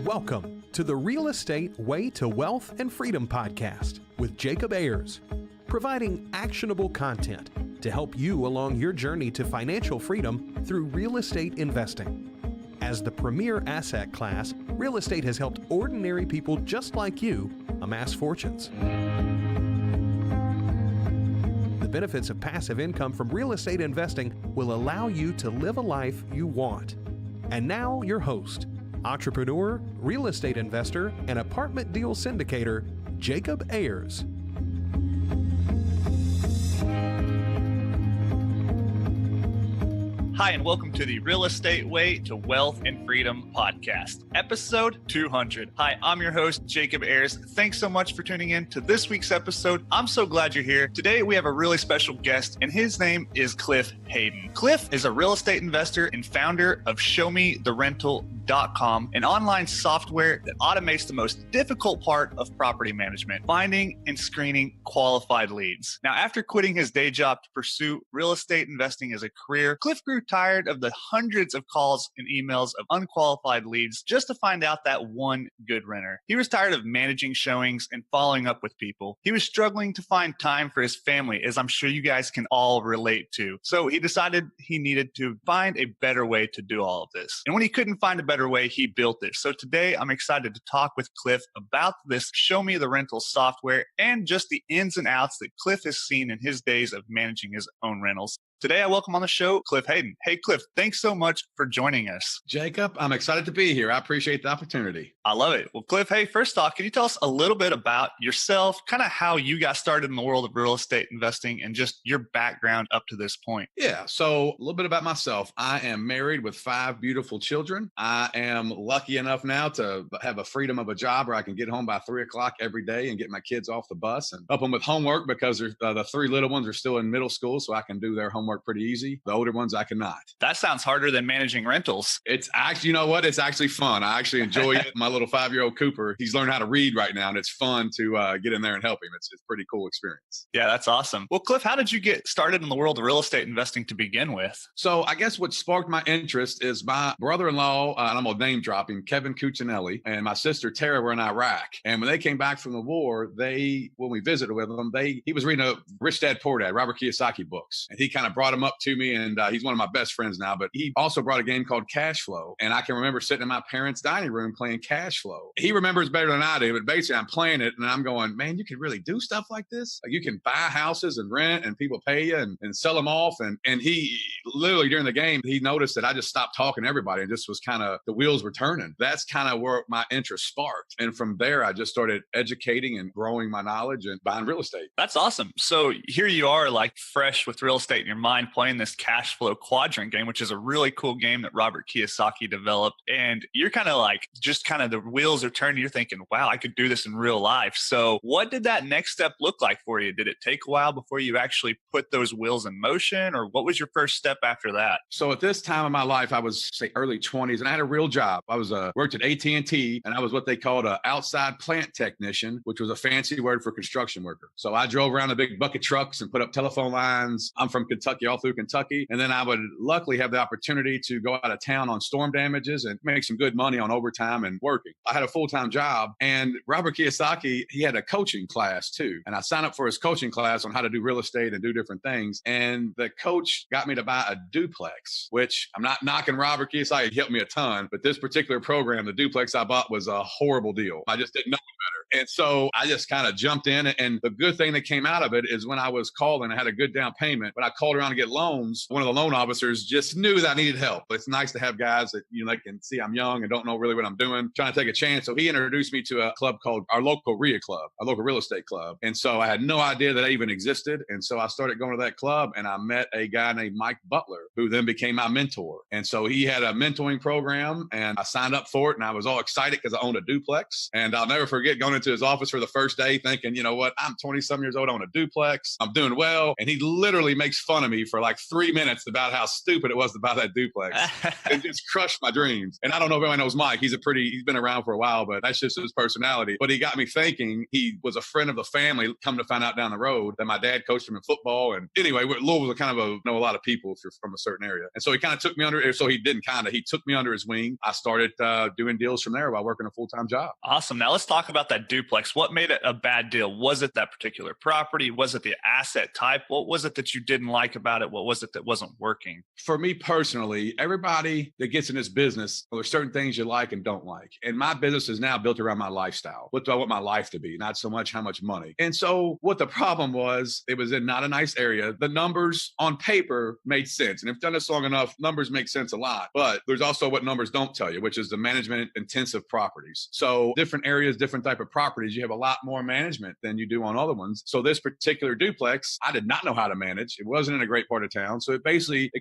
Welcome to the Real Estate Way to Wealth and Freedom podcast with Jacob Ayers, providing actionable content to help you along your journey to financial freedom through real estate investing. As the premier asset class, real estate has helped ordinary people just like you amass fortunes. The benefits of passive income from real estate investing will allow you to live a life you want. And now your host, entrepreneur, real estate investor, and apartment deal syndicator, Jacob Ayers. Hi, and welcome to the Real Estate Way to Wealth and Freedom podcast, episode 200. Hi, I'm your host, Jacob Ayers. Thanks so much for tuning in to this week's episode. I'm so glad you're here. Today, we have a really special guest, and his name is Cliff Hayden. Cliff is a real estate investor and founder of ShowMeTheRental.com, an online software that automates the most difficult part of property management, finding and screening qualified leads. Now, after quitting his day job to pursue real estate investing as a career, Cliff grew tired of the hundreds of calls and emails of unqualified leads just to find out that one good renter. He was tired of managing showings and following up with people. He was struggling to find time for his family, as I'm sure you guys can all relate to. So he decided he needed to find a better way to do all of this. And when he couldn't find a better way, he built it. So today I'm excited to talk with Cliff about this Show Me the Rental software and just the ins and outs that Cliff has seen in his days of managing his own rentals. Today, I welcome on the show, Cliff Hayden. Hey, Cliff, thanks so much for joining us. Jacob, I'm excited to be here. I appreciate the opportunity. I love it. Well, Cliff, hey, first off, can you tell us a little bit about yourself, kind of how you got started in the world of real estate investing and just your background up to this point? Yeah, so a little bit about myself. I am married with 5 beautiful children. I am lucky enough now to have a freedom of a job where I can get home by 3 o'clock every day and get my kids off the bus and help them with homework because the 3 little ones are still in middle school, so I can do their homework pretty easy. The older ones I cannot. That sounds harder than managing rentals. It's actually, you know what? It's actually fun. I actually enjoy it. My little 5-year-old Cooper, he's learned how to read right now, and it's fun to get in there and help him. It's a pretty cool experience. Yeah, that's awesome. Well, Cliff, how did you get started in the world of real estate investing to begin with? So I guess what sparked my interest is my brother-in-law, and I'm going to name drop him, Kevin Cuccinelli, and my sister Tara were in Iraq. And when they came back from the war, when we visited with them, he was reading a Rich Dad, Poor Dad, Robert Kiyosaki books. And he kind of brought him up to me, and he's one of my best friends now, but he also brought a game called Cash Flow. And I can remember sitting in my parents' dining room playing Cash Flow. He remembers better than I do, but basically I'm playing it and I'm going, man, you can really do stuff like this? Like you can buy houses and rent and people pay you and sell them off. And he literally during the game, he noticed that I just stopped talking to everybody and just was kind of, the wheels were turning. That's kind of where my interest sparked. And from there, I just started educating and growing my knowledge and buying real estate. That's awesome. So here you are like fresh with real estate in your mind, playing this cash flow quadrant game, which is a really cool game that Robert Kiyosaki developed. And you're kind of like, just kind of the wheels are turning. You're thinking, wow, I could do this in real life. So what did that next step look like for you? Did it take a while before you actually put those wheels in motion? Or what was your first step after that? So at this time of my life, I was say early 20s and I had a real job. I was worked at AT&T and I was what they called an outside plant technician, which was a fancy word for construction worker. So I drove around the big bucket trucks and put up telephone lines. I'm from Kentucky, all through Kentucky. And then I would luckily have the opportunity to go out of town on storm damages and make some good money on overtime and working. I had a full-time job, and Robert Kiyosaki, he had a coaching class too. And I signed up for his coaching class on how to do real estate and do different things. And the coach got me to buy a duplex, which I'm not knocking Robert Kiyosaki. He helped me a ton, but this particular program, the duplex I bought was a horrible deal. I just didn't know better. And so I just kind of jumped in. And the good thing that came out of it is when I was calling, I had a good down payment. When I called around to get loans, one of the loan officers just knew that I needed help. It's nice to have guys that, they can see I'm young and don't know really what I'm doing, trying to take a chance. So he introduced me to a club called our local RIA club, our local real estate club. And so I had no idea that even existed. And so I started going to that club and I met a guy named Mike Butler, who then became my mentor. And so he had a mentoring program and I signed up for it. And I was all excited because I owned a duplex. And I'll never forget going into his office for the first day thinking, you know what, I'm 20-some years old, I own a duplex, I'm doing well. And he literally makes fun of me me for like 3 minutes about how stupid it was to buy that duplex. It just crushed my dreams. And I don't know if anyone knows Mike. He's been around for a while, but that's just his personality. But he got me thinking. He was a friend of the family, come to find out down the road that my dad coached him in football. And anyway, Louisville's kind of know a lot of people if you're from a certain area. And so he kind of took me under, so he took me under his wing. I started doing deals from there while working a full-time job. Awesome. Now let's talk about that duplex. What made it a bad deal? Was it that particular property? Was it the asset type? What was it that you didn't like about it? What was it that wasn't working? For me personally, everybody that gets in this business, there's certain things you like and don't like. And my business is now built around my lifestyle. What do I want my life to be? Not so much how much money. And so what the problem was, it was in not a nice area. The numbers on paper made sense. And if you've done this long enough, numbers make sense a lot. But there's also what numbers don't tell you, which is the management intensive properties. So different areas, different type of properties, you have a lot more management than you do on other ones. So this particular duplex, I did not know how to manage. It wasn't in a great part of town. So it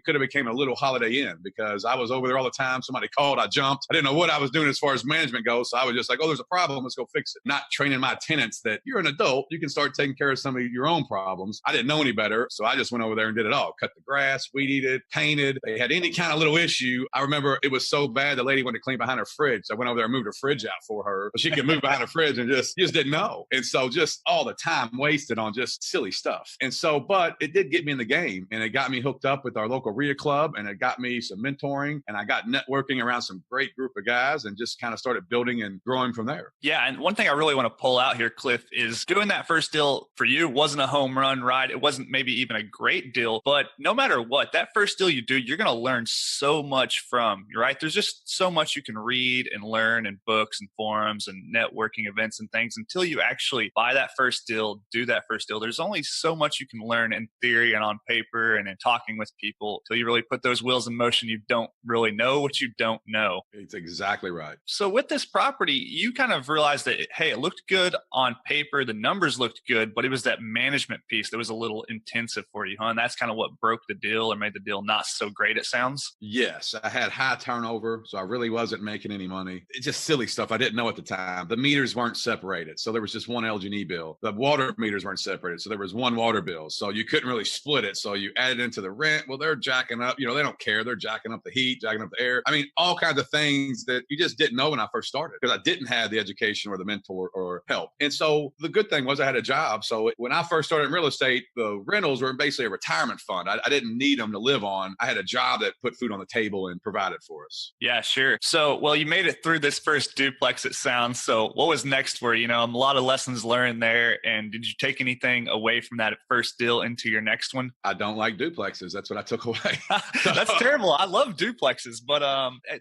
could have became a little Holiday Inn because I was over there all the time. Somebody called, I jumped. I didn't know what I was doing as far as management goes. So I was just like, oh, there's a problem. Let's go fix it. Not training my tenants that you're an adult. You can start taking care of some of your own problems. I didn't know any better. So I just went over there and did it all. Cut the grass, weed eated, painted. They had any kind of little issue. I remember it was so bad. The lady wanted to clean behind her fridge. So I went over there and moved her fridge out for her. But she could move behind her fridge and just didn't know. And so just all the time wasted on just silly stuff. And so, but it did get me in the game and it got me hooked up with our local RIA club and it got me some mentoring and I got networking around some great group of guys and just kind of started building and growing from there. Yeah. And one thing I really want to pull out here, Cliff, is doing that first deal for you wasn't a home run, right? It wasn't maybe even a great deal, but no matter what, that first deal you do, you're going to learn so much from, right? There's just so much you can read and learn in books and forums and networking events and things until you actually buy that first deal, do that first deal. There's only so much you can learn in theory and on paper and in talking with people until you really put those wheels in motion. You don't really know what you don't know. It's exactly right. So with this property, you kind of realized that, hey, it looked good on paper. The numbers looked good, but it was that management piece that was a little intensive for you, huh? And that's kind of what broke the deal or made the deal not so great, it sounds. Yes. I had high turnover, so I really wasn't making any money. It's just silly stuff I didn't know at the time. The meters weren't separated. So there was just one LG&E bill. The water meters weren't separated. So there was one water bill. So you couldn't really split it. So you added into the rent. Well, they're jacking up, they don't care. They're jacking up the heat, jacking up the air. I mean, all kinds of things that you just didn't know when I first started because I didn't have the education or the mentor or help. And so the good thing was I had a job. So when I first started in real estate, the rentals were basically a retirement fund. I didn't need them to live on. I had a job that put food on the table and provided for us. Yeah, sure. So, well, you made it through this first duplex, it sounds. So what was next for you? A lot of lessons learned there. And did you take anything away from that first deal into your next one? I don't like duplexes. That's what I took away. That's terrible. I love duplexes, but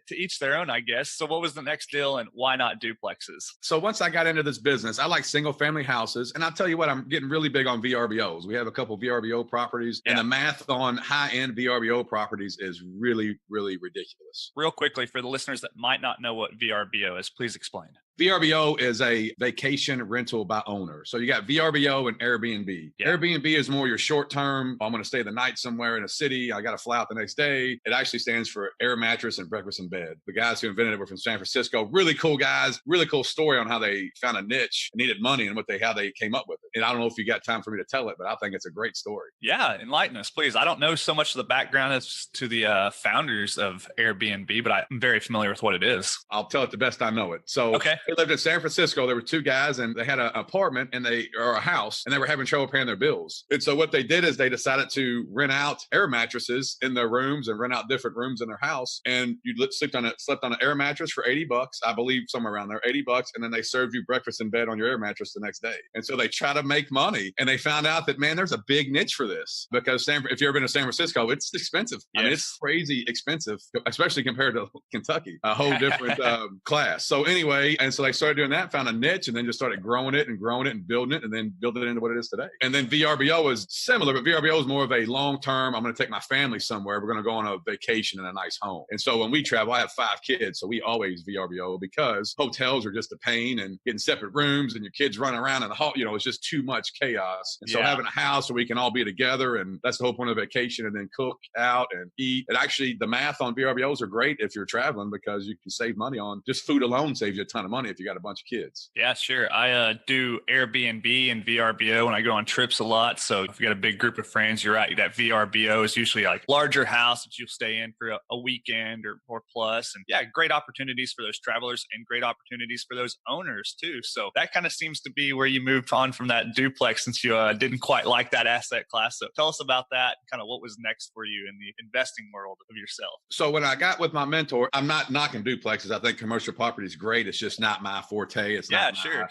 to each their own, I guess. So what was the next deal and why not duplexes? So once I got into this business, I like single family houses. And I'll tell you what, I'm getting really big on VRBOs. We have a couple VRBO properties and the math on high-end VRBO properties is really, really ridiculous. Real quickly, for the listeners that might not know what VRBO is, please explain. VRBO is a vacation rental by owner. So you got VRBO and Airbnb. Yeah. Airbnb is more your short-term, I'm going to stay the night somewhere in a city. I got to fly out the next day. It actually stands for air mattress and breakfast in bed. The guys who invented it were from San Francisco. Really cool guys. Really cool story on how they found a niche, needed money, and how they came up with it. And I don't know if you got time for me to tell it, but I think it's a great story. Yeah, enlighten us, please. I don't know so much of the background as to the founders of Airbnb, but I'm very familiar with what it is. I'll tell it the best I know it. So okay. They lived in San Francisco. There were two guys and they had an apartment or a house and they were having trouble paying their bills. And so what they did is they decided to rent out air mattresses in their rooms and rent out different rooms in their house. And you slept on an air mattress for $80, I believe somewhere around there, $80. And then they served you breakfast in bed on your air mattress the next day. And so they try to make money and they found out that, man, there's a big niche for this because if you've ever been to San Francisco, it's expensive. Yes. I mean, it's crazy expensive, especially compared to Kentucky, a whole different class. So anyway, and so they started doing that, found a niche, and then just started growing it and building it, and then building it into what it is today. And then VRBO is similar, but VRBO is more of a long-term, I'm going to take my family somewhere. We're going to go on a vacation in a nice home. And so when we travel, I have 5 kids, so we always VRBO because hotels are just a pain and getting separate rooms and your kids running around in the hall. It's just too much chaos. And so Yeah. having a house where we can all be together, and that's the whole point of vacation, and then cook out and eat. And actually the math on VRBOs are great if you're traveling, because you can save money on just food alone. Saves you a ton of money if you got a bunch of kids. Yeah, sure. I do Airbnb and VRBO when I go on trips a lot. So if you got a big group of friends, you're right. That VRBO is usually like larger house that you'll stay in for a weekend or plus. And yeah, great opportunities for those travelers and great opportunities for those owners too. So that kind of seems to be where you moved on from that duplex, since you didn't quite like that asset class. So tell us about that, kind of what was next for you in the investing world of yourself. So when I got with my mentor, I'm not knocking duplexes. I think commercial property is great. It's just not my forte. It's not sure.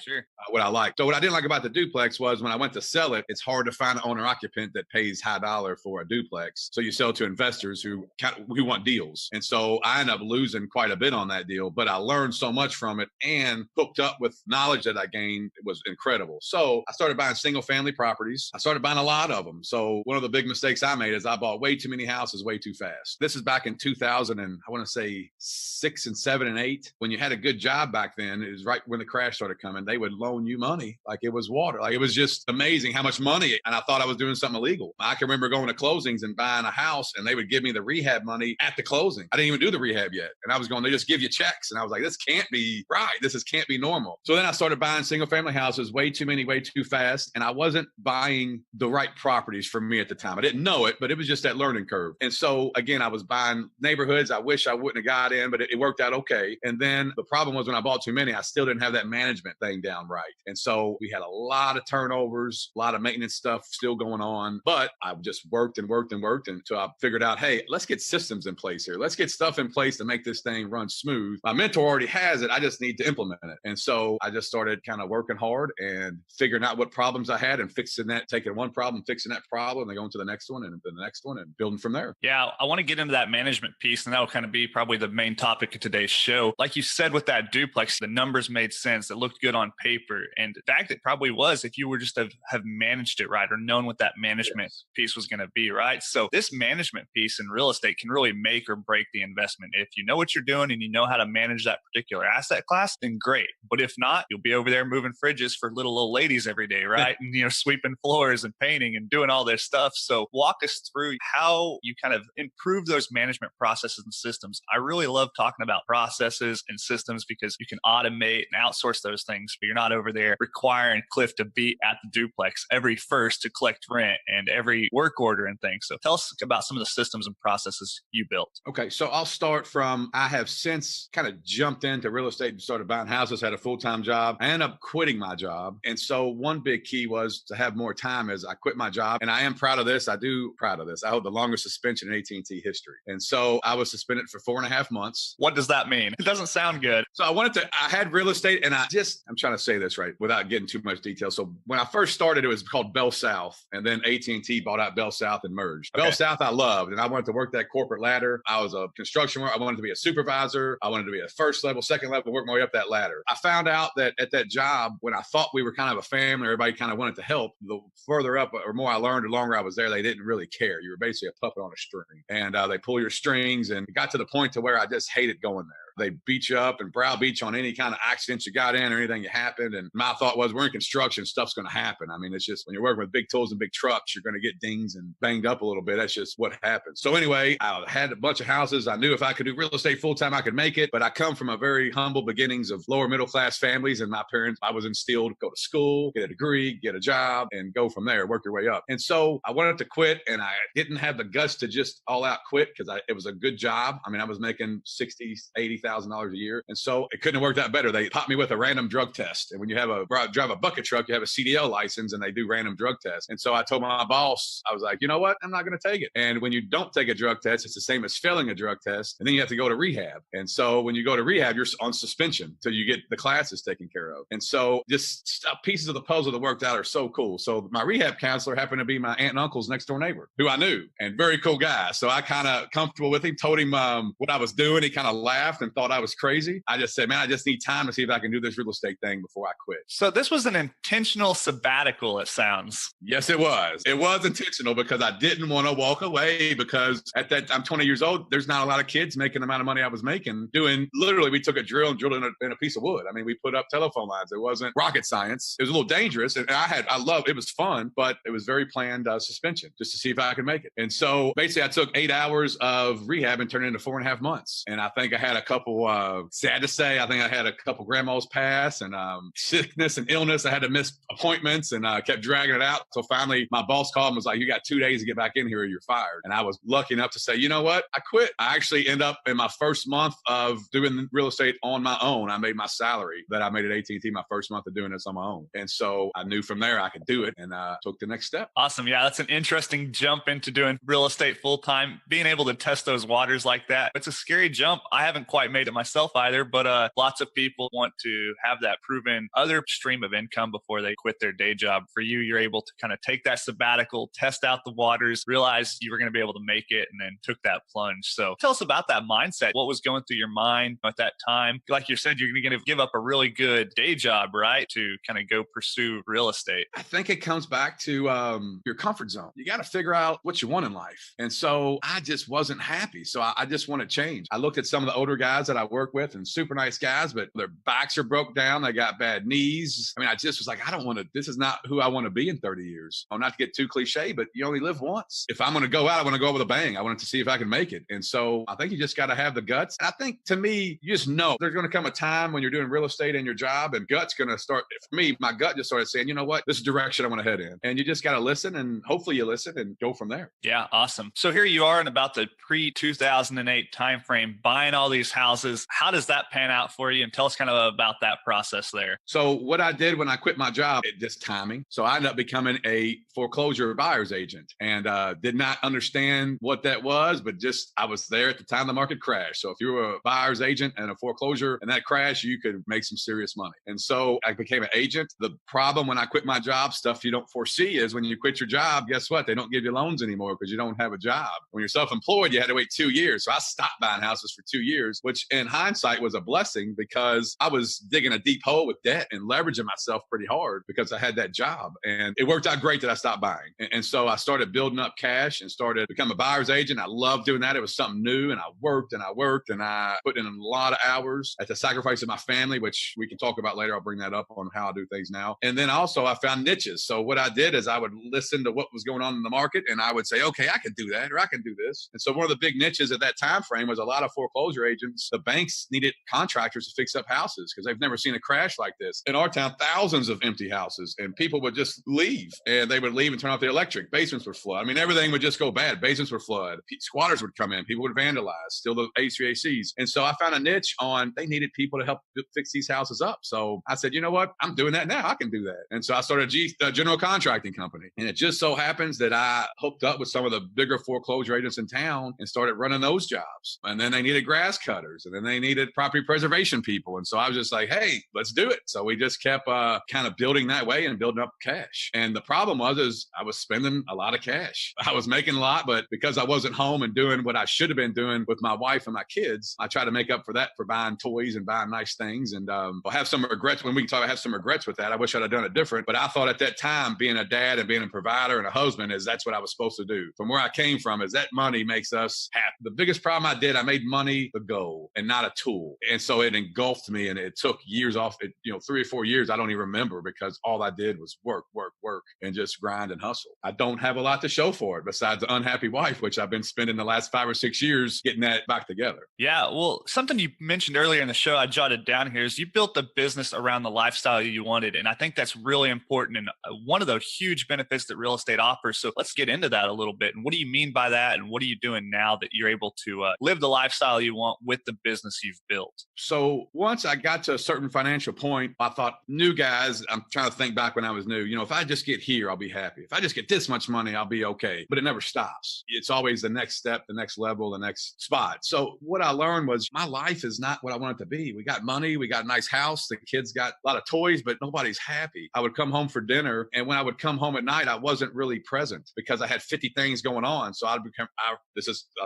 What I like. So what I didn't like about the duplex was when I went to sell it, it's hard to find an owner occupant that pays high dollar for a duplex. So you sell to investors who want deals. And so I ended up losing quite a bit on that deal, but I learned so much from it and hooked up with knowledge that I gained. It was incredible. So I started buying single family properties. I started buying a lot of them. So one of the big mistakes I made is I bought way too many houses way too fast. This is back in 2000 and I want to say 6 and 7 and 8. When you had a good job back then, it was right when the crash started coming. They would loan you money like it was water. Like it was just amazing how much money. And I thought I was doing something illegal. I can remember going to closings and buying a house and they would give me the rehab money at the closing. I didn't even do the rehab yet. And I was going, they just give you checks. And I was like, this can't be right. Can't be normal. So then I started buying single family houses, way too many, way too fast. And I wasn't buying the right properties for me at the time. I didn't know it, but it was just that learning curve. And so again, I was buying neighborhoods I wish I wouldn't have got in, but it worked out okay. And then the problem was when I bought too many, I still didn't have that management thing down right. And so we had a lot of turnovers, a lot of maintenance stuff still going on, but I just worked until I figured out, hey, let's get systems in place here. Let's get stuff in place to make this thing run smooth. My mentor already has it. I just need to implement it. And so I just started kind of working hard and figuring out what problems I had and fixing that, taking one problem, fixing that problem, and going to the next one and the next one and building from there. Yeah, I want to get into that management piece, and that'll kind of be probably the main topic of today's show. Like you said, with that duplex, the numbers made sense. It looked good on paper. And in fact, it probably was if you were just have managed it right or known what that management piece was going to be, right? So this management piece in real estate can really make or break the investment. If you know what you're doing and you know how to manage that particular asset class, then great. But if not, you'll be over there moving fridges for little old ladies every day, right? And, sweeping floors and painting and doing all this stuff. So walk us through how you kind of improve those management processes and systems. I really love talking about processes and systems because you can automate and outsource those things, but you're not over there requiring Cliff to be at the duplex every first to collect rent and every work order and things. So tell us about some of the systems and processes you built. Okay, so I'll start from, I have since kind of jumped into real estate and started buying houses, had a full-time job. I ended up quitting my job. And so one big key was to have more time as I quit my job. And I am proud of this. I hold the longest suspension in AT&T history. And so I was suspended for 4.5 months. What does that mean? It doesn't sound good. So I had real estate and I'm trying to say this right without getting too much detail. So when I first started, it was called Bell South, and then AT&T bought out Bell South and merged. Okay. Bell South I loved, and I wanted to work that corporate ladder. I was a construction worker. I wanted to be a supervisor. I wanted to be a first level, second level, work my way up that ladder. I found out that at that job, when I thought we were kind of a family, everybody kind of wanted to help, the further up or more I learned, the longer I was there, they didn't really care. You were basically a puppet on a string, and they pull your strings, and it got to the point to where I just hated going there. They beat you up and browbeat you on any kind of accidents you got in or anything that happened. And my thought was, we're in construction, stuff's going to happen. I mean, it's just when you're working with big tools and big trucks, you're going to get dings and banged up a little bit. That's just what happens. So anyway, I had a bunch of houses. I knew if I could do real estate full time, I could make it. But I come from a very humble beginnings of lower middle class families. And my parents, I was instilled, go to school, get a degree, get a job, and go from there, work your way up. And so I wanted to quit, and I didn't have the guts to just all out quit because it was a good job. I mean, I was making $60,000, $80,000 a year. And so it couldn't have worked out better. They popped me with a random drug test. And when you drive a bucket truck, you have a CDL license and they do random drug tests. And so I told my boss, I was like, you know what? I'm not going to take it. And when you don't take a drug test, it's the same as failing a drug test. And then you have to go to rehab. And so when you go to rehab, you're on suspension till you get the classes taken care of. And so just pieces of the puzzle that worked out are so cool. So my rehab counselor happened to be my aunt and uncle's next door neighbor who I knew, and very cool guy. So I kind of comfortable with him, told him what I was doing. He kind of laughed and thought I was crazy. I just said, man, I just need time to see if I can do this real estate thing before I quit. So this was an intentional sabbatical, it sounds. Yes, it was. It was intentional because I didn't want to walk away because at that I'm 20 years old. There's not a lot of kids making the amount of money I was making doing. Literally, we took a drill and drilled in a piece of wood. I mean, we put up telephone lines. It wasn't rocket science. It was a little dangerous. And I loved it was fun, but it was very planned suspension just to see if I could make it. And so basically I took 8 hours of rehab and turned it into 4.5 months. And I think I had a couple, sad to say, I think I had a couple grandmas pass and sickness and illness. I had to miss appointments and kept dragging it out. So finally my boss called and was like, you got 2 days to get back in here or you're fired. And I was lucky enough to say, you know what? I quit. I actually end up in my first month of doing real estate on my own. I made my salary that I made at AT&T my first month of doing this on my own. And so I knew from there I could do it and took the next step. Awesome. Yeah, that's an interesting jump into doing real estate full time. Being able to test those waters like that, it's a scary jump. I haven't quite made it myself either, but lots of people want to have that proven other stream of income before they quit their day job. For you, you're able to kind of take that sabbatical, test out the waters, realize you were going to be able to make it, and then took that plunge. So tell us about that mindset. What was going through your mind at that time? Like you said, you're going to give up a really good day job, right? To kind of go pursue real estate. I think it comes back to your comfort zone. You got to figure out what you want in life. And so I just wasn't happy. So I just want to change. I looked at some of the older guys that I work with and super nice guys, but their backs are broke down. They got bad knees. I mean, I just was like, I don't want to, this is not who I want to be in 30 years. I'm not to get too cliche, but you only live once. If I'm going to go out, I want to go with a bang. I want to see if I can make it. And so I think you just got to have the guts. And I think to me, you just know there's going to come a time when you're doing real estate in your job and gut's going to start. For me, my gut just started saying, you know what, this is the direction I want to head in. And you just got to listen and hopefully you listen and go from there. Yeah, awesome. So here you are in about the pre-2008 timeframe, buying all these houses. How does that pan out for you? And tell us kind of about that process there. So what I did when I quit my job, just timing. So I ended up becoming a foreclosure buyer's agent and did not understand what that was, but just I was there at the time the market crashed. So if you were a buyer's agent and a foreclosure and that crashed, you could make some serious money. And so I became an agent. The problem when I quit my job, stuff you don't foresee is when you quit your job, guess what? They don't give you loans anymore because you don't have a job. When you're self-employed, you had to wait 2 years. So I stopped buying houses for 2 years, which in hindsight was a blessing because I was digging a deep hole with debt and leveraging myself pretty hard because I had that job. And it worked out great that I stopped buying. And so I started building up cash and started becoming a buyer's agent. I loved doing that. It was something new and I worked and I put in a lot of hours at the sacrifice of my family, which we can talk about later. I'll bring that up on how I do things now. And then also I found niches. So what I did is I would listen to what was going on in the market and I would say, okay, I can do that or I can do this. And so one of the big niches at that time frame was a lot of foreclosure agents. The banks needed contractors to fix up houses because they've never seen a crash like this. In our town, thousands of empty houses and people would just leave and they would leave and turn off the electric. Basements would flood. I mean, everything would just go bad. Basements would flood. Squatters would come in. People would vandalize, steal the HVACs. And so I found a niche on they needed people to help fix these houses up. So I said, you know what? I'm doing that now. I can do that. And so I started a general contracting company. And it just so happens that I hooked up with some of the bigger foreclosure agents in town and started running those jobs. And then they needed grass cutters and then they needed property preservation people. And so I was just like, hey, let's do it. So we just kept kind of building that way and building up cash. And the problem was I was spending a lot of cash. I was making a lot, but because I wasn't home and doing what I should have been doing with my wife and my kids, I tried to make up for that for buying toys and buying nice things. And I'll have some regrets when we can talk. I have some regrets with that. I wish I'd have done it different. But I thought at that time, being a dad and being a provider and a husband that's what I was supposed to do. From where I came from is that money makes us happy. The biggest problem I did, I made money the goal and not a tool. And so it engulfed me and it took years off. 3 or 4 years, I don't even remember because all I did was work and just grind and hustle. I don't have a lot to show for it besides the unhappy wife, which I've been spending the last 5 or 6 years getting that back together. Yeah. Well, something you mentioned earlier in the show, I jotted down here is you built the business around the lifestyle you wanted. And I think that's really important and one of the huge benefits that real estate offers. So let's get into that a little bit. And what do you mean by that? And what are you doing now that you're able to live the lifestyle you want with the business you've built? So once I got to a certain financial point, I thought new guys, I'm trying to think back when I was new, if I just get here, I'll be happy. If I just get this much money, I'll be okay. But it never stops. It's always the next step, the next level, the next spot. So what I learned was my life is not what I want it to be. We got money. We got a nice house. The kids got a lot of toys, but nobody's happy. I would come home for dinner. And when I would come home at night, I wasn't really present because I had 50 things going on. So I'll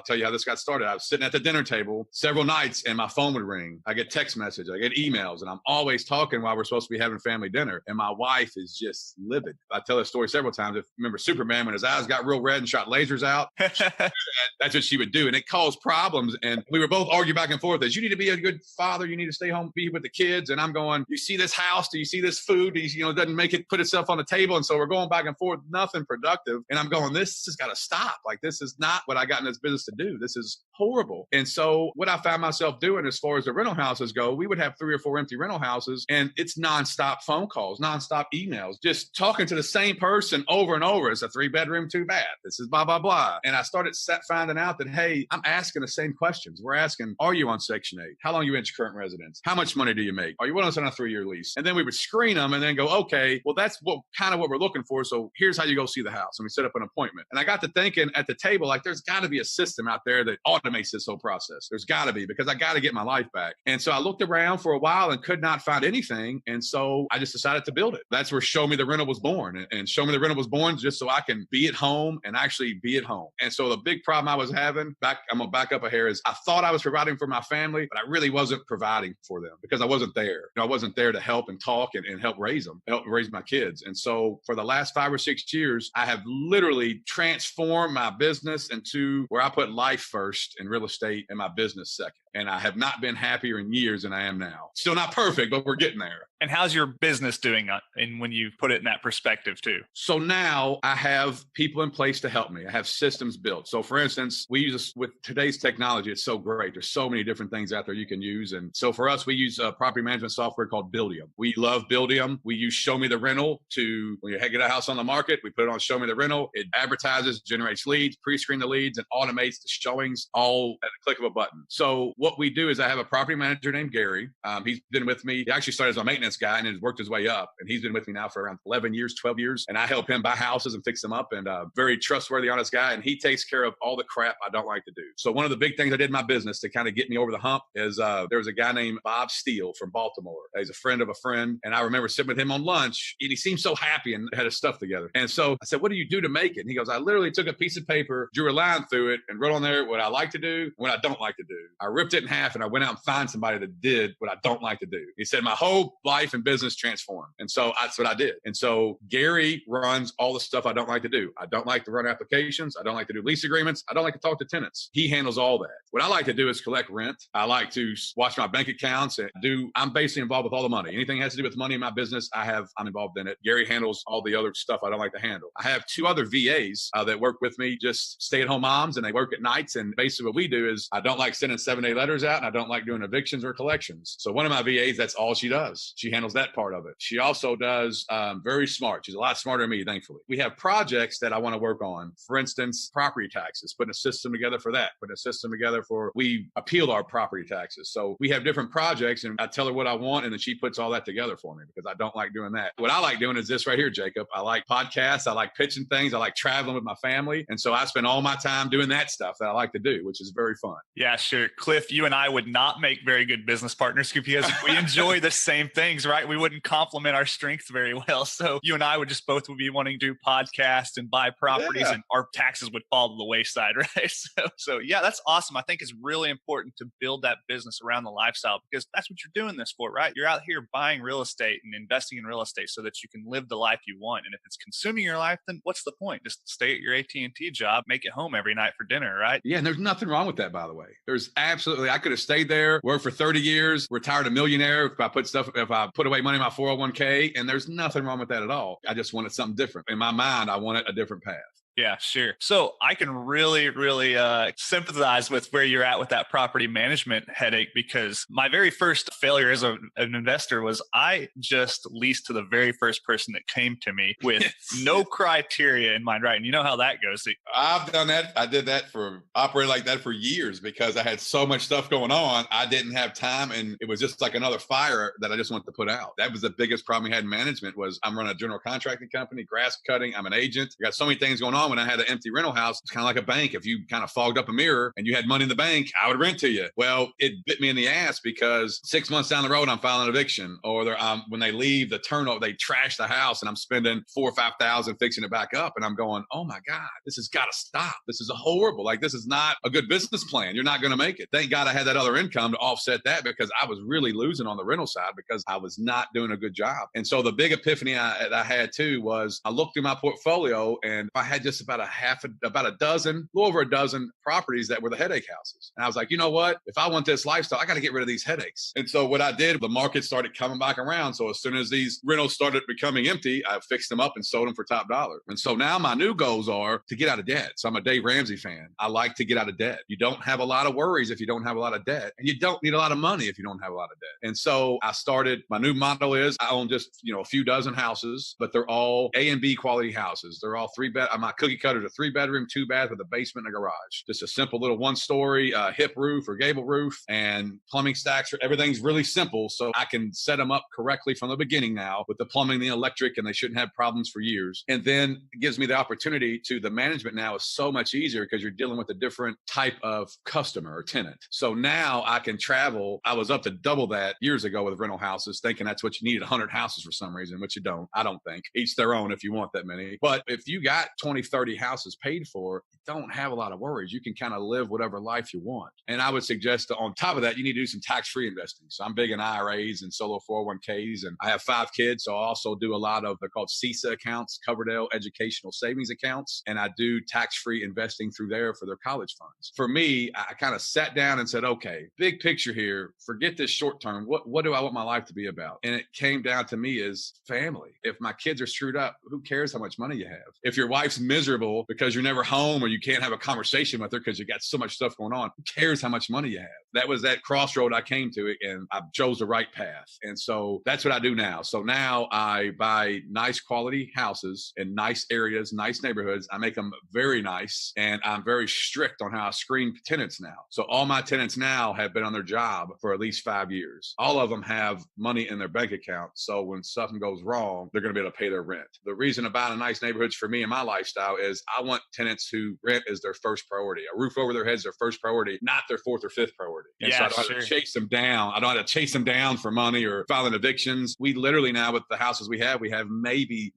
tell you how this got started. I was sitting at the dinner table several nights nights and my phone would ring. I get text messages, I get emails, and I'm always talking while we're supposed to be having family dinner. And my wife is just livid. I tell this story several times. If you remember Superman, when his eyes got real red and shot lasers out, that's what she would do. And it caused problems. And we were both arguing back and forth as, you need to be a good father. You need to stay home, be with the kids. And I'm going, you see this house? Do you see this food? It doesn't make it put itself on the table. And so we're going back and forth, nothing productive. And I'm going, this has got to stop. Like, this is not what I got in this business to do. This is horrible. And so what I found myself doing as far as the rental houses go, we would have 3 or 4 empty rental houses, and it's nonstop phone calls, nonstop emails, just talking to the same person over and over. It's a 3-bedroom, 2-bath. This is blah, blah, blah. And I started finding out that, hey, I'm asking the same questions. We're asking, are you on Section 8? How long are you in your current residence? How much money do you make? Are you willing to sign a 3-year lease? And then we would screen them and then go, okay, well, that's what we're looking for. So here's how you go see the house. And we set up an appointment. And I got to thinking at the table, like, there's got to be a system out there that automates this whole process. There's got to be, because I got to get my life back. And so I looked around for a while and could not find anything. And so I just decided to build it. That's where Show Me the Rental was born. And Show Me the Rental was born just so I can be at home and actually be at home. And so the big problem I was having, I'm going to back up a hair, is I thought I was providing for my family, but I really wasn't providing for them because I wasn't there. I wasn't there to help and talk and help raise them, help raise my kids. And so for the last 5 or 6 years, I have literally transformed my business into where I put life first and real estate and my business second. And I have not been happier in years than I am now. Still not perfect, but we're getting there. And how's your business doing? And when you put it in that perspective too? So now I have people in place to help me. I have systems built. So for instance, we use this with today's technology. It's so great. There's so many different things out there you can use. And so for us, we use a property management software called Buildium. We love Buildium. We use Show Me the Rental when you get a house on the market, we put it on Show Me the Rental. It advertises, generates leads, pre-screen the leads, and automates the showings all at a click of a button. So what we do is I have a property manager named Gary. He's been with me. He actually started as a maintenance guy and has worked his way up. And he's been with me now for around 11 years, 12 years. And I help him buy houses and fix them up, and very trustworthy, honest guy. And he takes care of all the crap I don't like to do. So one of the big things I did in my business to kind of get me over the hump is there was a guy named Bob Steele from Baltimore. He's a friend of a friend. And I remember sitting with him on lunch, and he seemed so happy and had his stuff together. And so I said, what do you do to make it? And he goes, I literally took a piece of paper, drew a line through it, and wrote on there what I like to do and what I don't like to do. I ripped it in half, and I went out and found somebody that did what I don't like to do. He said, my whole life and business transformed. And so that's what I did. And so Gary runs all the stuff I don't like to do. I don't like to run applications. I don't like to do lease agreements. I don't like to talk to tenants. He handles all that. What I like to do is collect rent. I like to watch my bank accounts and I'm basically involved with all the money. Anything that has to do with money in my business, I'm involved in it. Gary handles all the other stuff I don't like to handle. I have 2 other VAs that work with me, just stay-at-home moms, and they work at nights. And basically what we do is I don't like sending 7-day letters out, and I don't like doing evictions or collections. So one of my VAs, that's all she does. She handles that part of it. She also does very smart. She's a lot smarter than me, thankfully. We have projects that I want to work on. For instance, property taxes, putting a system together for that, we appeal our property taxes. So we have different projects, and I tell her what I want, and then she puts all that together for me because I don't like doing that. What I like doing is this right here, Jacob. I like podcasts. I like pitching things. I like traveling with my family. And so I spend all my time doing that stuff that I like to do, which is very fun. Yeah, sure. Cliff, you and I would not make very good business partners because we enjoy the same things, right? We wouldn't complement our strengths very well. So you and I would just both be wanting to do podcasts and buy properties, and our taxes would fall to the wayside, right? So yeah, that's awesome. I think it's really important to build that business around the lifestyle because that's what you're doing this for, right? You're out here buying real estate and investing in real estate so that you can live the life you want. And if it's consuming your life, then what's the point? Just stay at your AT&T job, make it home every night for dinner, right? Yeah, and there's nothing wrong with that, by the way. I could have stayed there, worked for 30 years, retired a millionaire if I put away money in my 401k, and there's nothing wrong with that at all. I just wanted something different. In my mind, I wanted a different path. Yeah, sure. So I can really, really sympathize with where you're at with that property management headache because my very first failure as an investor was I just leased to the very first person that came to me with no criteria in mind, right? And you know how that goes. I've done that. I did that operated like that for years because I had so much stuff going on. I didn't have time, and it was just like another fire that I just wanted to put out. That was the biggest problem we had in management was I'm running a general contracting company, grass cutting. I'm an agent. I got so many things going on on, when I had an empty rental house, it's kind of like a bank. If you kind of fogged up a mirror and you had money in the bank, I would rent to you. Well, it bit me in the ass because 6 months down the road, I'm filing an eviction, or when they leave the turnover, they trash the house, and I'm spending $4,000 or $5,000 fixing it back up. And I'm going, oh my God, this has got to stop. This is horrible. Like, this is not a good business plan. You're not going to make it. Thank God I had that other income to offset that, because I was really losing on the rental side because I was not doing a good job. And so the big epiphany I had too was I looked through my portfolio, and I had just about a dozen, a little over a dozen properties that were the headache houses. And I was like, you know what? If I want this lifestyle, I got to get rid of these headaches. And so what I did, the market started coming back around. So as soon as these rentals started becoming empty, I fixed them up and sold them for top dollar. And so now my new goals are to get out of debt. So I'm a Dave Ramsey fan. I like to get out of debt. You don't have a lot of worries if you don't have a lot of debt, and you don't need a lot of money if you don't have a lot of debt. And so I started, my new motto is I own just, a few dozen houses, but they're all A and B quality houses. They're all my cookie cutters are 3-bedroom, 2-bath with a basement and a garage. Just a simple little 1-story hip roof or gable roof, and plumbing stacks. Everything's really simple, so I can set them up correctly from the beginning now with the plumbing, the electric, and they shouldn't have problems for years. And then it gives me the opportunity the management now is so much easier because you're dealing with a different type of customer or tenant. So now I can travel. I was up to double that years ago with rental houses, thinking that's what you needed, 100 houses for some reason, which you don't. I don't think. Each their own if you want that many. But if you got 20, 30 houses paid for, you don't have a lot of worries. You can kind of live whatever life you want. And I would suggest that on top of that, you need to do some tax-free investing. So I'm big in IRAs and solo 401ks, and I have 5 kids. So I also do a lot of, they're called CISA accounts, Coverdell Educational Savings Accounts. And I do tax-free investing through there for their college funds. For me, I kind of sat down and said, okay, big picture here, forget this short term. What do I want my life to be about? And it came down to me is family. If my kids are screwed up, who cares how much money you have? If your wife's miserable because you're never home, or you can't have a conversation with her because you got so much stuff going on, who cares how much money you have? That was that crossroad I came to, and I chose the right path. And so that's what I do now. So now I buy nice quality houses in nice areas, nice neighborhoods. I make them very nice, and I'm very strict on how I screen tenants now. So all my tenants now have been on their job for at least 5 years. All of them have money in their bank account. So when something goes wrong, they're going to be able to pay their rent. The reason of buying a nice neighborhoods for me and my lifestyle is I want tenants who rent is their first priority. A roof over their heads is their first priority, not their 4th or 5th priority. And so I don't have to chase them down. I don't have to chase them down for money or filing evictions. We literally now, with the houses we have maybe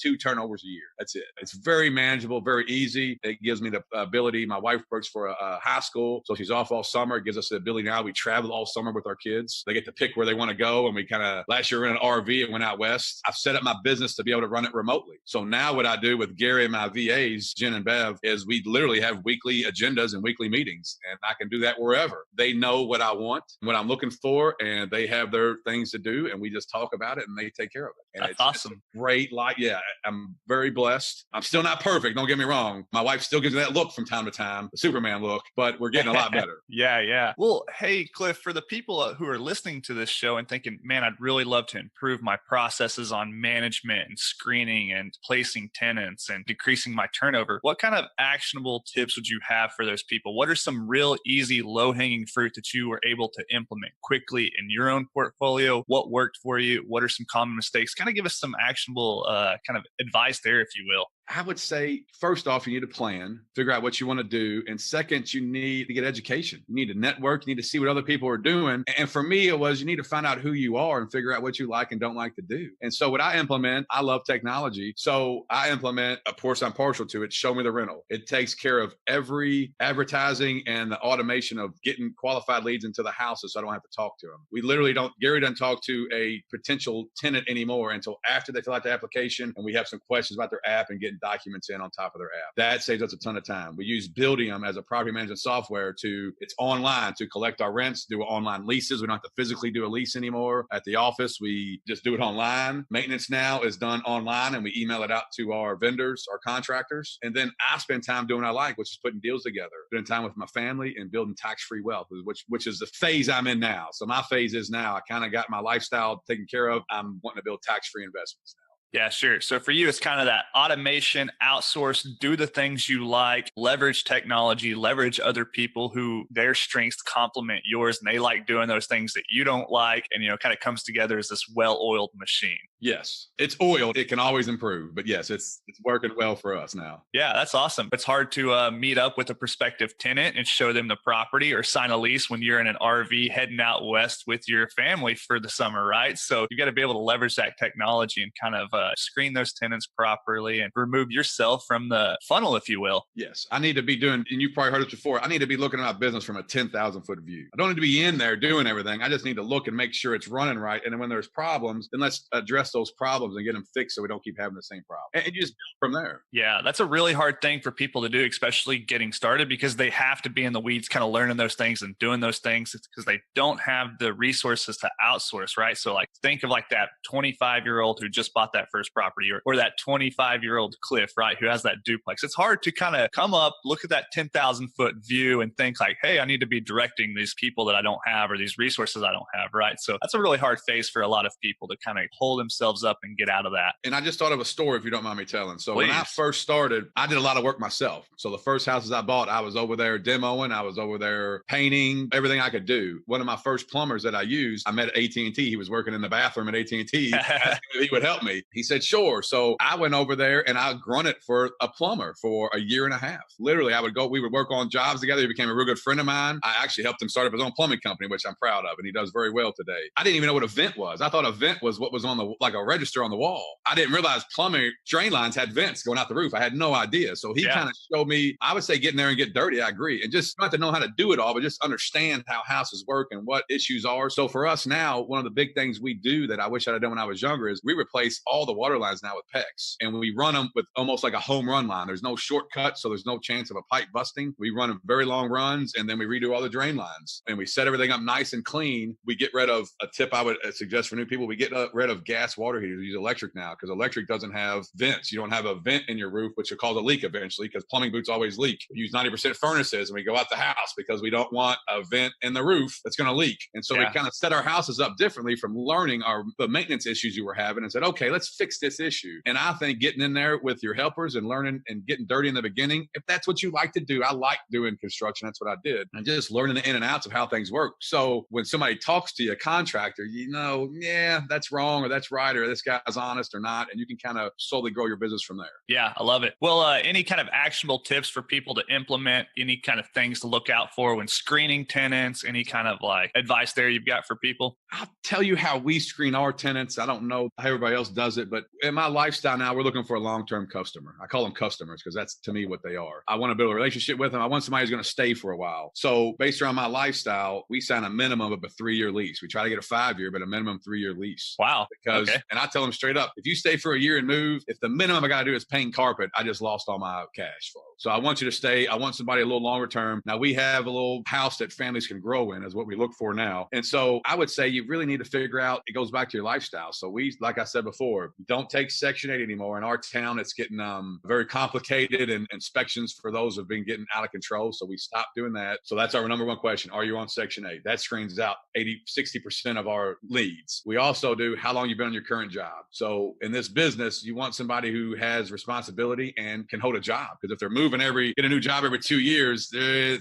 2 turnovers a year. That's it. It's very manageable, very easy. It gives me the ability. My wife works for a high school, so she's off all summer. It gives us the ability now. We travel all summer with our kids. They get to pick where they want to go. And we last year we were in an RV and went out west. I've set up my business to be able to run it remotely. So now what I do with Gary and my VAs, Jen and Bev, is we literally have weekly agendas and weekly meetings. And I can do that wherever. They know what I want, what I'm looking for, and they have their things to do. And we just talk about it and they take care of it. And That's it's awesome. Great life. Yeah, I'm very blessed. I'm still not perfect. Don't get me wrong. My wife still gives me that look from time to time, the Superman look, but we're getting a lot better. Yeah. Well, hey, Cliff, for the people who are listening to this show and thinking, man, I'd really love to improve my processes on management and screening and placing tenants and decreasing my turnover, what kind of actionable tips would you have for those people? What are some real easy, low-hanging fruit that you were able to implement quickly in your own portfolio? What worked for you? What are some common mistakes? Kind of give us some actionable kind of advice there, if you will. I would say, first off, you need a plan, figure out what you want to do. And second, you need to get education. You need to network. You need to see what other people are doing. And for me, it was, you need to find out who you are and figure out what you like and don't like to do. And so what I implement, I love technology. So I implement, of course, I'm partial to it, Show Me the Rental. It takes care of every advertising and the automation of getting qualified leads into the houses so I don't have to talk to them. We literally Gary doesn't talk to a potential tenant anymore until after they fill out the application and we have some questions about their app and getting documents in on top of their app. That saves us a ton of time. We use Buildium as a property management software it's online to collect our rents, do online leases. We don't have to physically do a lease anymore at the office. We just do it online. Maintenance now is done online and we email it out to our vendors, our contractors. And then I spend time doing what I like, which is putting deals together, spending time with my family and building tax-free wealth, which is the phase I'm in now. So my phase is now I kind of got my lifestyle taken care of. I'm wanting to build tax-free investments now. Yeah, sure. So for you, it's kind of that automation, outsource, do the things you like, leverage technology, leverage other people who their strengths complement yours and they like doing those things that you don't like. And, kind of comes together as this well-oiled machine. Yes, it's oiled. It can always improve, but yes, it's working well for us now. Yeah, that's awesome. It's hard to meet up with a prospective tenant and show them the property or sign a lease when you're in an RV heading out west with your family for the summer, right? So you got to be able to leverage that technology and kind of screen those tenants properly and remove yourself from the funnel, if you will. Yes, I need to be doing, and you probably heard it before, I need to be looking at my business from a 10,000 foot view. I don't need to be in there doing everything. I just need to look and make sure it's running right. And then when there's problems, then let's address those problems and get them fixed so we don't keep having the same problem. And you just build from there. Yeah, that's a really hard thing for people to do, especially getting started, because they have to be in the weeds, kind of learning those things and doing those things because they don't have the resources to outsource, right? So like think of like that 25-year-old who just bought that first property or that 25-year-old Cliff, right, who has that duplex. It's hard to kind of come up, look at that 10,000 foot view and think like, hey, I need to be directing these people that I don't have or these resources I don't have, right? So that's a really hard phase for a lot of people to kind of hold themselves up and get out of that. And I just thought of a story, if you don't mind me telling. So Please. When I first started, I did a lot of work myself. So the first houses I bought, I was over there demoing, I was over there painting, everything I could do. One of my first plumbers that I used, I met at AT&T. He was working in the bathroom at AT&T. He would help me. He said, sure. So I went over there and I grunted for a plumber for a year and a half. Literally, we would work on jobs together. He became a real good friend of mine. I actually helped him start up his own plumbing company, which I'm proud of, and he does very well today. I didn't even know what a vent was. I thought a vent was what was on like a register on the wall. I didn't realize plumbing drain lines had vents going out the roof. I had no idea. So he kind of showed me, I would say get in there and get dirty. I agree. And just not to know how to do it all, but just understand how houses work and what issues are. So for us now, one of the big things we do that I wish I'd have done when I was younger is we replace all the water lines now with PEX. And we run them with almost like a home run line. There's no shortcut, so there's no chance of a pipe busting. We run very long runs, and then we redo all the drain lines. And we set everything up nice and clean. We get rid of, a tip I would suggest for new people, we get rid of gas water heaters. We use electric now because electric doesn't have vents. You don't have a vent in your roof, which will cause a leak eventually because plumbing boots always leak. We use 90% furnaces, and we go out the house because we don't want a vent in the roof that's going to leak. And so we kind of set our houses up differently from learning the maintenance issues you were having and said, okay, let's fix this issue. And I think getting in there with your helpers and learning and getting dirty in the beginning, if that's what you like to do, I like doing construction. That's what I did. And just learning the in and outs of how things work. So when somebody talks to you, a contractor, you know, yeah, that's wrong or that's right, or this guy's honest or not. And you can kind of slowly grow your business from there. Yeah, I love it. Well, any kind of actionable tips for people to implement, any kind of things to look out for when screening tenants, any kind of like advice there you've got for people? I'll tell you how we screen our tenants. I don't know how everybody else does it, but in my lifestyle now, we're looking for a long-term customer. I call them customers because that's to me what they are. I want to build a relationship with them. I want somebody who's going to stay for a while. So based around my lifestyle, we sign a minimum of a 3-year lease. We try to get a 5-year, but a minimum 3-year lease. Wow. Because, and I tell them straight up, if you stay for a year and move, if the minimum I got to do is paint carpet, I just lost all my cash flow. So I want you to stay. I want somebody a little longer term. Now we have a little house that families can grow in is what we look for now. And so I would say you really need to figure out, it goes back to your lifestyle. So we, like I said before, don't take Section 8 anymore. In our town, it's getting very complicated and inspections for those have been getting out of control. So we stopped doing that. So that's our number one question. Are you on Section 8? That screens out 60% of our leads. We also do how long you've been on your current job. So in this business, you want somebody who has responsibility and can hold a job. Because if they're moving get a new job every 2 years,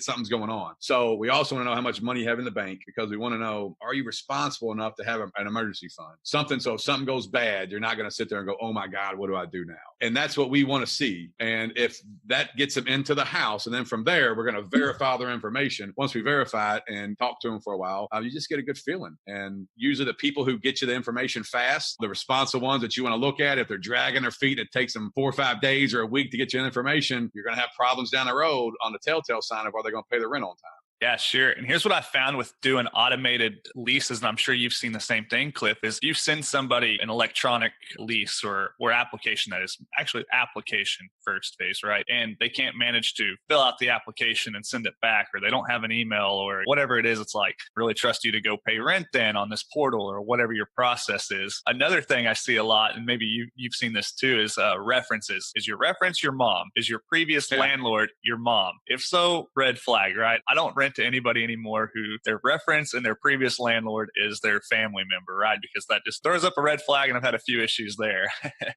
something's going on. So we also want to know how much money you have in the bank because we want to know, are you responsible enough to have an emergency fund? Something, so if something goes bad, you're not going to sit there and go, oh my God, what do I do now? And that's what we want to see. And if that gets them into the house, and then from there, we're going to verify their information. Once we verify it and talk to them for a while, you just get a good feeling. And usually the people who get you the information fast, the responsible ones that you want to look at, if they're dragging their feet, it takes them 4 or 5 days or a week to get you information, you're going to have problems down the road on the telltale sign of are they going to pay the rent on time. Yeah, sure. And here's what I found with doing automated leases, and I'm sure you've seen the same thing, Cliff, is you send somebody an electronic lease or application, that is actually application first phase, right? And they can't manage to fill out the application and send it back, or they don't have an email or whatever it is. It's like, really trust you to go pay rent then on this portal or whatever your process is. Another thing I see a lot, and maybe you've seen this too, is references. Is your reference your mom? Is your previous landlord your mom? If so, red flag, right? I don't rent it to anybody anymore who their reference and their previous landlord is their family member, right? Because that just throws up a red flag, and I've had a few issues there.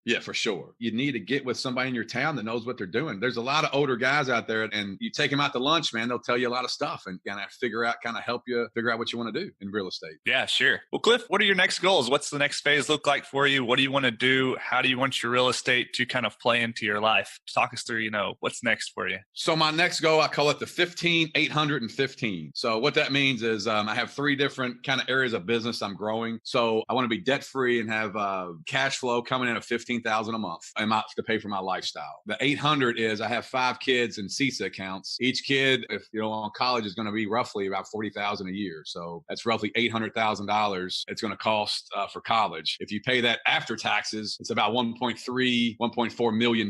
Yeah, for sure. You need to get with somebody in your town that knows what they're doing. There's a lot of older guys out there, and you take them out to lunch, man, they'll tell you a lot of stuff and kind of help you figure out what you want to do in real estate. Yeah, sure. Well, Cliff, what are your next goals? What's the next phase look like for you? What do you want to do? How do you want your real estate to kind of play into your life? Talk us through, what's next for you. So my next goal, I call it the 15, 800, and 15. So what that means is I have 3 different kind of areas of business I'm growing. So I want to be debt free and have cash flow coming in at $15,000 a month to pay for my lifestyle. The 800 is I have 5 kids in CISA accounts. Each kid, if on college, is going to be roughly about $40,000 a year. So that's roughly $800,000 it's going to cost for college. If you pay that after taxes, it's about $1.4 million.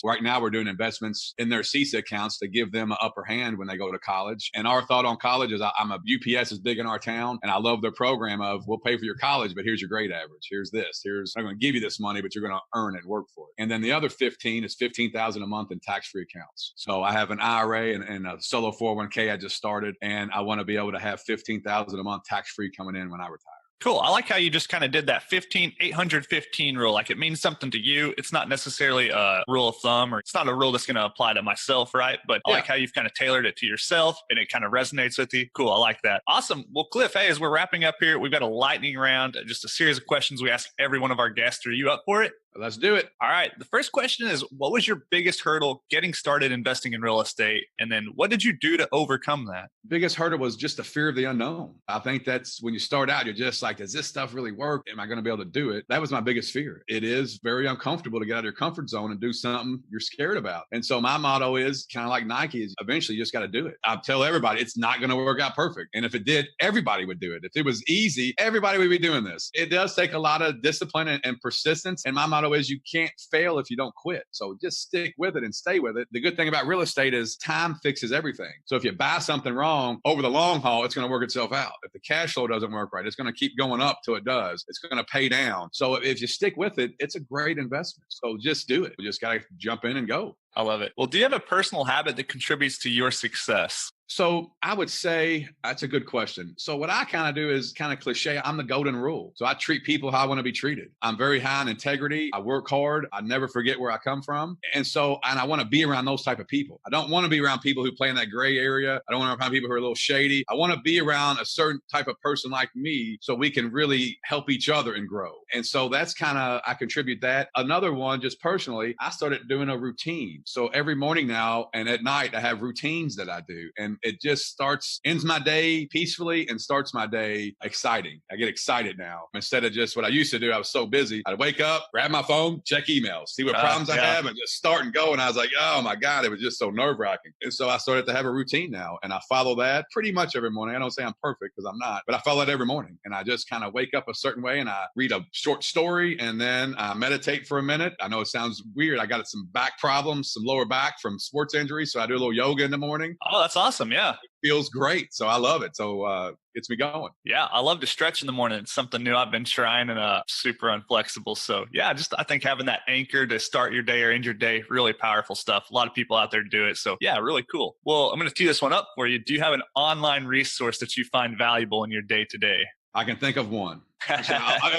Right now, we're doing investments in their CISA accounts to give them an upper hand when they go to college. And our thought on college is UPS is big in our town, and I love their program of we'll pay for your college, but here's your grade average. Here's this. I'm going to give you this money, but you're going to earn it, work for it. And then the other 15 is $15,000 a month in tax-free accounts. So I have an IRA and a solo 401k I just started, and I want to be able to have $15,000 a month tax-free coming in when I retire. Cool. I like how you just kind of did that 15, 815 rule. Like it means something to you. It's not necessarily a rule of thumb, or it's not a rule that's going to apply to myself, right? But I like how you've kind of tailored it to yourself and it kind of resonates with you. Cool. I like that. Awesome. Well, Cliff, hey, as we're wrapping up here, we've got a lightning round, just a series of questions we ask every one of our guests. Are you up for it? Let's do it. All right. The first question is, what was your biggest hurdle getting started investing in real estate? And then what did you do to overcome that? Biggest hurdle was just the fear of the unknown. I think that's when you start out, you're just like, does this stuff really work? Am I going to be able to do it? That was my biggest fear. It is very uncomfortable to get out of your comfort zone and do something you're scared about. And so my motto is kind of like Nike is eventually you just got to do it. I tell everybody it's not going to work out perfect. And if it did, everybody would do it. If it was easy, everybody would be doing this. It does take a lot of discipline and persistence. And my motto is you can't fail if you don't quit. So just stick with it and stay with it. The good thing about real estate is time fixes everything. So if you buy something wrong over the long haul, it's going to work itself out. If the cash flow doesn't work right, it's going to keep going up till it does. It's going to pay down. So if you stick with it, it's a great investment. So just do it. We just got to jump in and go. I love it. Well, do you have a personal habit that contributes to your success? So I would say that's a good question. So what I kind of do is kind of cliche. I'm the golden rule. So I treat people how I want to be treated. I'm very high in integrity. I work hard. I never forget where I come from. And I want to be around those type of people. I don't want to be around people who play in that gray area. I don't want to be around people who are a little shady. I want to be around a certain type of person like me so we can really help each other and grow. And so that's kind of, I contribute that. Another one, just personally, I started doing a routine. So every morning now and at night, I have routines that I do. And it just ends my day peacefully and starts my day exciting. I get excited now. Instead of just what I used to do, I was so busy. I'd wake up, grab my phone, check emails, see what problems I have, and just start and go. And I was like, oh my God, it was just so nerve-wracking. And so I started to have a routine now. And I follow that pretty much every morning. I don't say I'm perfect because I'm not, but I follow it every morning. And I just kind of wake up a certain way and I read a short story and then I meditate for a minute. I know it sounds weird. I got some back problems, some lower back from sports injuries. So I do a little yoga in the morning. Oh, that's awesome. Yeah. It feels great. So I love it. So gets me going. Yeah. I love to stretch in the morning. It's something new I've been trying and super unflexible. So yeah, I think having that anchor to start your day or end your day, really powerful stuff. A lot of people out there do it. So yeah, really cool. Well, I'm going to tee this one up for you. Do you have an online resource that you find valuable in your day to day? I can think of one. Actually,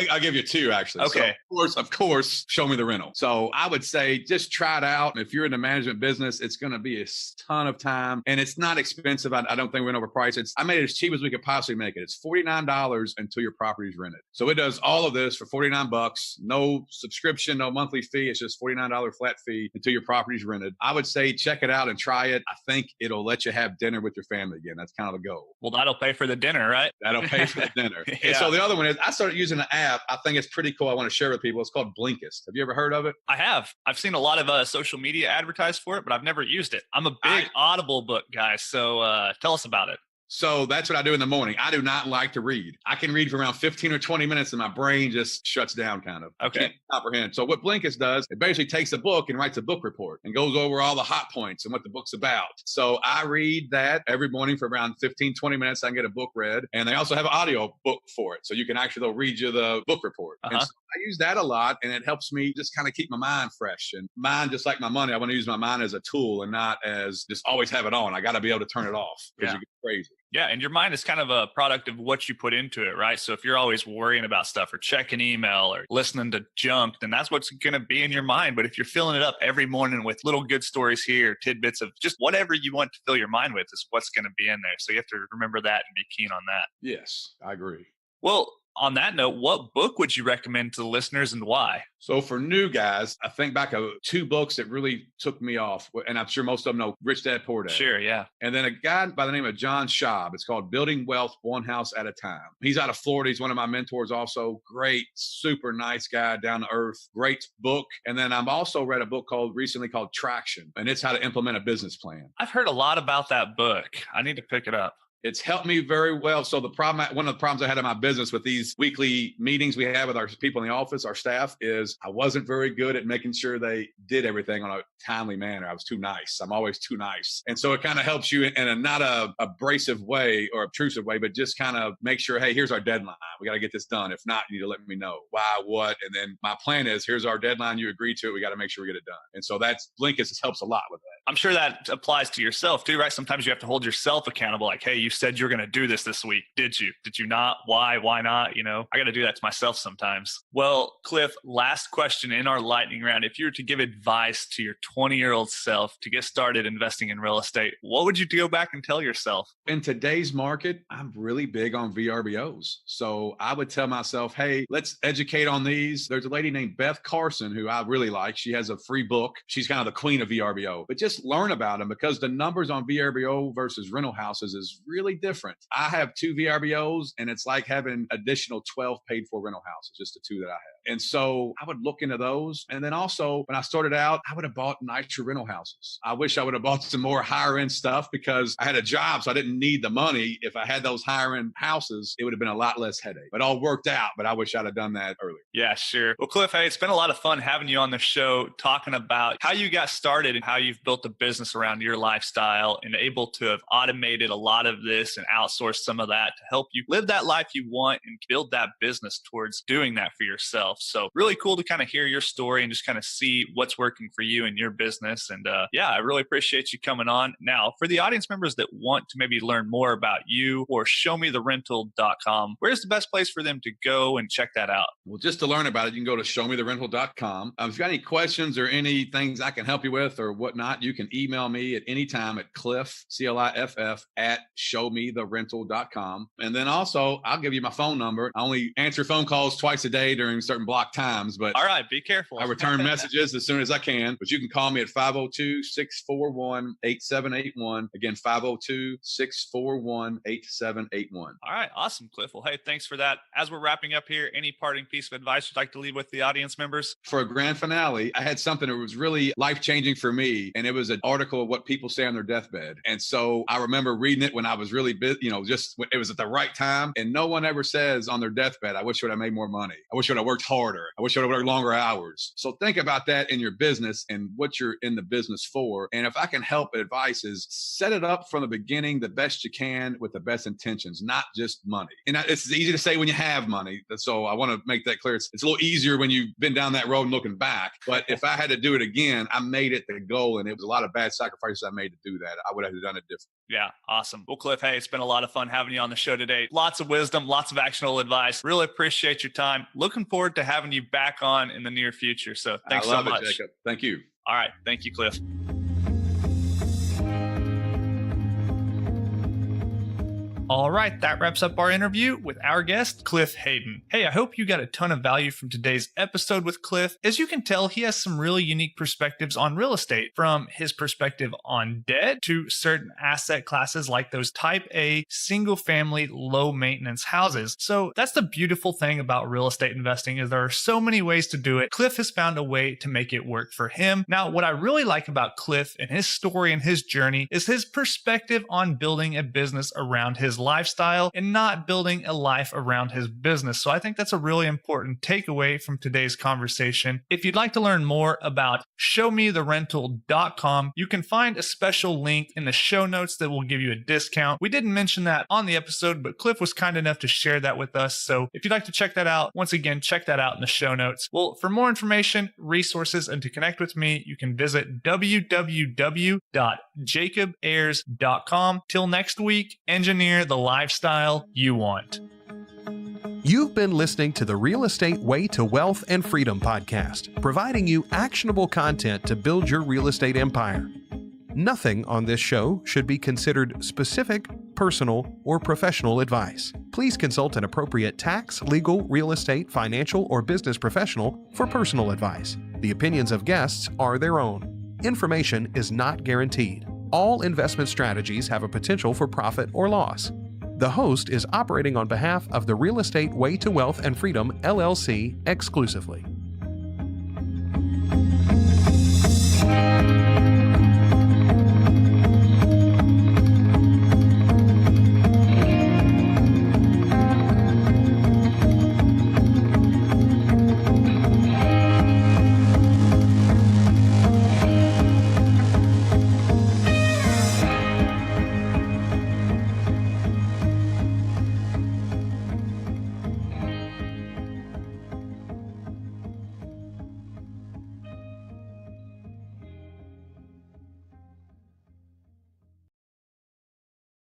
I'll give you 2, actually. Okay. So of course, show me the rental. So I would say just try it out. If you're in the management business, it's going to be a ton of time and it's not expensive. I don't think we're overpriced. I made it as cheap as we could possibly make it. It's $49 until your property is rented. So it does all of this for $49, no subscription, no monthly fee. It's just $49 flat fee until your property is rented. I would say check it out and try it. I think it'll let you have dinner with your family again. That's kind of the goal. Well, that'll pay for the dinner, right? That'll pay for the dinner. Yeah. And so the other one is I started using an app. I think it's pretty cool. I want to share with people. It's called Blinkist. Have you ever heard of it? I have. I've seen a lot of social media advertised for it, but I've never used it. I'm a big Audible book guy. So tell us about it. So that's what I do in the morning. I do not like to read. I can read for around 15 or 20 minutes and my brain just shuts down kind of. Okay. I can't comprehend. So what Blinkist does, it basically takes a book and writes a book report and goes over all the hot points and what the book's about. So I read that every morning for around 15, 20 minutes. I can get a book read. And they also have an audio book for it. So you can actually, they'll read you the book report. And so I use that a lot, and it helps me just kind of keep my mind fresh. And mine, just like my money, I want to use my mind as a tool and not as just always have it on. I got to be able to turn it off because you get crazy. Yeah. And your mind is kind of a product of what you put into it, right? So if you're always worrying about stuff or checking email or listening to junk, then that's what's going to be in your mind. But if you're filling it up every morning with little good stories here, tidbits of just whatever you want to fill your mind with is what's going to be in there. So you have to remember that and be keen on that. Yes, I agree. Well, on that note, what book would you recommend to the listeners and why? So for new guys, I think back of 2 books that really took me off. And I'm sure most of them know Rich Dad, Poor Dad. Sure, yeah. And then a guy by the name of John Schaub. It's called Building Wealth One House at a Time. He's out of Florida. He's one of my mentors also. Great, super nice guy, down to earth. Great book. And then I've also read a book recently called Traction. And it's how to implement a business plan. I've heard a lot about that book. I need to pick it up. It's helped me very well. So one of the problems I had in my business with these weekly meetings we have with our people in the office, our staff, is I wasn't very good at making sure they did everything on a timely manner. I was too nice. I'm always too nice. And so it kind of helps you in a not a abrasive way or obtrusive way, but just kind of make sure, hey, here's our deadline. We got to get this done. If not, you need to let me know why, what. And then my plan is, here's our deadline. You agree to it. We got to make sure we get it done. And so that's Blinkist helps a lot with that. I'm sure that applies to yourself too, right? Sometimes you have to hold yourself accountable. Like, hey, you said you're going to do this week. Did you? Did you not? Why? Why not? You know, I got to do that to myself sometimes. Well, Cliff, last question in our lightning round. If you were to give advice to your 20-year-old self to get started investing in real estate, what would you go back and tell yourself? In today's market, I'm really big on VRBOs. So I would tell myself, hey, let's educate on these. There's a lady named Beth Carson who I really like. She has a free book. She's kind of the queen of VRBO. But just learn about them because the numbers on VRBO versus rental houses is really different. I have 2 VRBOs and it's like having additional 12 paid for rental houses, just the 2 that I have. And so I would look into those. And then also when I started out, I would have bought nicer rental houses. I wish I would have bought some more higher end stuff because I had a job, so I didn't need the money. If I had those higher end houses, it would have been a lot less headache. But it all worked out, but I wish I'd have done that earlier. Yeah, sure. Well, Cliff, hey, it's been a lot of fun having you on the show, talking about how you got started and how you've built a business around your lifestyle and able to have automated a lot of this and outsourced some of that to help you live that life you want and build that business towards doing that for yourself. So really cool to kind of hear your story and just kind of see what's working for you and your business. And yeah, I really appreciate you coming on. Now, for the audience members that want to maybe learn more about you or showmetherental.com, where's the best place for them to go and check that out? Well, just to learn about it, you can go to showmetherental.com. If you've got any questions or any things I can help you with or whatnot, you can email me at any time at Cliff, CLIFF, at showmetherental.com. And then also, I'll give you my phone number. I only answer phone calls twice a day during certain block times, but all right, be careful. I return messages as soon as I can, but you can call me at 502-641-8781. Again, 502-641-8781. All right, awesome, Cliff. Well, hey, thanks for that. As we're wrapping up here, any parting piece of advice you'd like to leave with the audience members? For a grand finale, I had something that was really life-changing for me, and it was an article of what people say on their deathbed. And so I remember reading it when I was really busy, just it was at the right time. And no one ever says on their deathbed, I wish I would have made more money. I wish I would have worked harder. I wish I would have worked longer hours. So think about that in your business and what you're in the business for. And if I can help, advice is set it up from the beginning the best you can with the best intentions, not just money. And it's easy to say when you have money. So I want to make that clear. It's a little easier when you've been down that road and looking back. But if I had to do it again, I made it the goal. And it was a lot of bad sacrifices I made to do that. I would have done it different. Yeah, awesome. Well, Cliff, hey, it's been a lot of fun having you on the show today. Lots of wisdom, lots of actionable advice. Really appreciate your time. Looking forward to having you back on in the near future. So thanks so much. Jacob. Thank you. All right. Thank you, Cliff. All right, that wraps up our interview with our guest, Cliff Hayden. Hey, I hope you got a ton of value from today's episode with Cliff. As you can tell, he has some really unique perspectives on real estate, from his perspective on debt to certain asset classes like those type A, single-family, low-maintenance houses. So that's the beautiful thing about real estate investing, is there are so many ways to do it. Cliff has found a way to make it work for him. Now, what I really like about Cliff and his story and his journey is his perspective on building a business around his lifestyle and not building a life around his business. So I think that's a really important takeaway from today's conversation. If you'd like to learn more about showmetherental.com, you can find a special link in the show notes that will give you a discount. We didn't mention that on the episode, but Cliff was kind enough to share that with us. So if you'd like to check that out, once again, check that out in the show notes. Well, for more information, resources, and to connect with me, you can visit www.jacobayers.com. Till next week, engineer the lifestyle you want. You've been listening to the Real Estate Way to Wealth and Freedom podcast, providing you actionable content to build your real estate empire. Nothing on this show should be considered specific, personal, or professional advice. Please consult an appropriate tax, legal, real estate, financial, or business professional for personal advice. The opinions of guests are their own. Information is not guaranteed. All investment strategies have a potential for profit or loss. The host is operating on behalf of the Real Estate Way to Wealth and Freedom, LLC, exclusively.